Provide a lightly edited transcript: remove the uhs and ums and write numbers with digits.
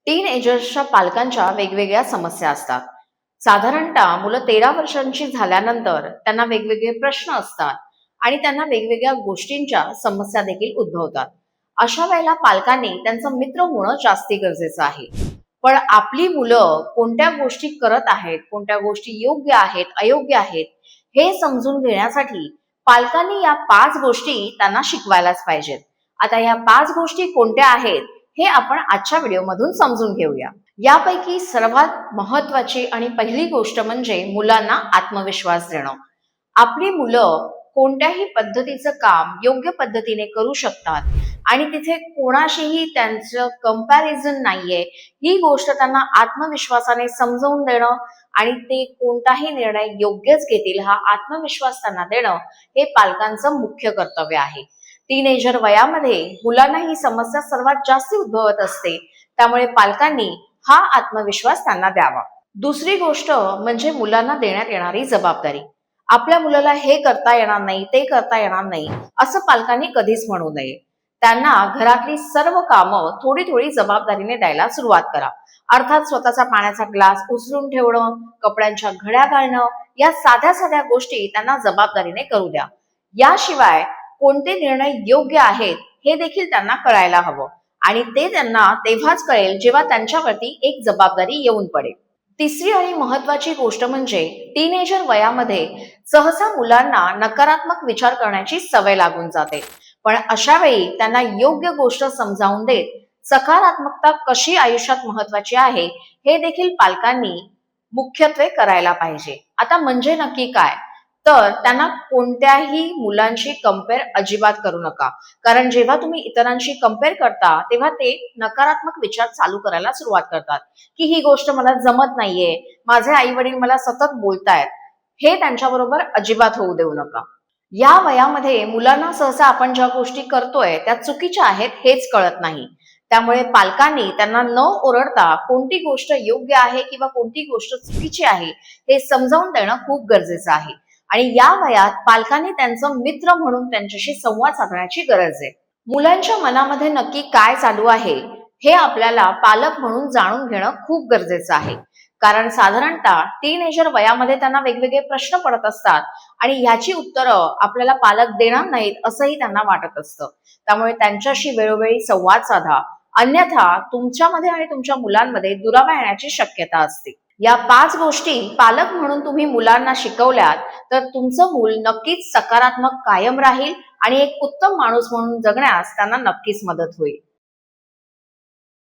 टीनएजर्सच्या पालकांच्या वेगवेगळ्या समस्या असतात. साधारणतः मुलं 13 वर्षांची झाल्यानंतर त्यांना वेगवेगळे प्रश्न असतात आणि त्यांना वेगवेगळ्या गोष्टींच्या समस्या देखील उद्भवतात. अशा वेळेला पालकांनी त्यांचा मित्र होणं जास्ती गरजेचं आहे. पण आपली मुलं कोणत्या गोष्टी करत आहेत, कोणत्या गोष्टी योग्य आहेत, अयोग्य आहेत, हे समजून घेण्यासाठी पालकांनी या 5 गोष्टी त्यांना शिकवायलाच पाहिजेत. आता या 5 गोष्टी कोणत्या आहेत हे आपण आजच्या व्हिडिओमधून समजून घेऊया. यापैकी सर्वात महत्वाची आणि पहिली गोष्ट म्हणजे मुलांना आत्मविश्वास देणं. आपली मुलं कोणत्याही पद्धतीचं काम योग्य पद्धतीने करू शकतात आणि तिथे कोणाशीही त्यांचं कंपॅरिझन नाहीये, ही गोष्ट त्यांना आत्मविश्वासाने समजावून देणं आणि ते कोणताही निर्णय योग्यच घेतील हा आत्मविश्वास त्यांना देणं हे पालकांचं मुख्य कर्तव्य आहे. टीनेजर वयामध्ये मुलांना ही समस्या सर्वात जास्त उद्भवत असते, त्यामुळे पालकांनी हा आत्मविश्वास त्यांना द्यावा. दुसरी गोष्ट म्हणजे मुलांना देण्यात येणारी जबाबदारी. आपल्या मुलाला हे करता येणार नाही, ते करता येणार नाही असं पालकांनी कधीच म्हणू नये. त्यांना घरातली सर्व कामं थोडी थोडी जबाबदारीने द्यायला सुरुवात करा. अर्थात स्वतःचा पाण्याचा ग्लास उचलून ठेवणं, कपड्यांच्या घड्या घालणं या साध्या साध्या गोष्टी त्यांना जबाबदारीने करू द्या. याशिवाय कोणते निर्णय योग्य आहेत हे देखील त्यांना कळायला हवं आणि ते त्यांना तेव्हाच कळेल जेव्हा त्यांच्यावरती एक जबाबदारी येऊन पडेल. तिसरी आणि महत्वाची गोष्ट म्हणजे टीनेजर वयामध्ये सहसा मुलांना नकारात्मक विचार करण्याची सवय लागून जाते. पण अशा वेळी त्यांना योग्य गोष्ट समजावून देत सकारात्मकता कशी आयुष्यात महत्वाची आहे हे देखील पालकांनी मुख्यत्वे करायला पाहिजे. आता म्हणजे नक्की काय, तर त्यांना कोणत्याही मुलांशी कंपेअर अजिबात करू नका. कारण जेव्हा तुम्ही इतरांशी कंपेअर करता तेव्हा ते नकारात्मक विचार चालू करायला सुरुवात करतात की ही गोष्ट मला जमत नाहीये, माझे आई वडील मला सतत बोलतायत. हे त्यांच्याबरोबर अजिबात होऊ देऊ नका. या वयामध्ये मुलांना सहसा आपण ज्या गोष्टी करतोय त्या चुकीच्या आहेत हेच कळत नाही. त्यामुळे पालकांनी त्यांना न ओरडता कोणती गोष्ट योग्य आहे किंवा कोणती गोष्ट चुकीची आहे हे समजावून देणं खूप गरजेचं आहे. आणि या वयात पालकांनी त्यांचं मित्र म्हणून त्यांच्याशी संवाद साधण्याची गरज आहे. मुलांच्या मनामध्ये नक्की काय चालू आहे हे आपल्याला पालक म्हणून जाणून घेणं खूप गरजेचं आहे. कारण साधारणतः टीनेजर वयामध्ये त्यांना वेगवेगळे प्रश्न पडत असतात आणि याची उत्तरं आपल्याला पालक देणार नाहीत असंही त्यांना वाटत असतं. त्यामुळे त्यांच्याशी वेळोवेळी संवाद साधा, अन्यथा तुमच्यामध्ये आणि तुमच्या मुलांमध्ये दुरावा येण्याची शक्यता असते. या 5 गोष्टी पालक म्हणून तुम्ही मुलांना शिकवल्यात तर तुमचं मूल नक्कीच सकारात्मक कायम राहील आणि एक उत्तम माणूस म्हणून जगण्यास त्यांना नक्कीच मदत होईल.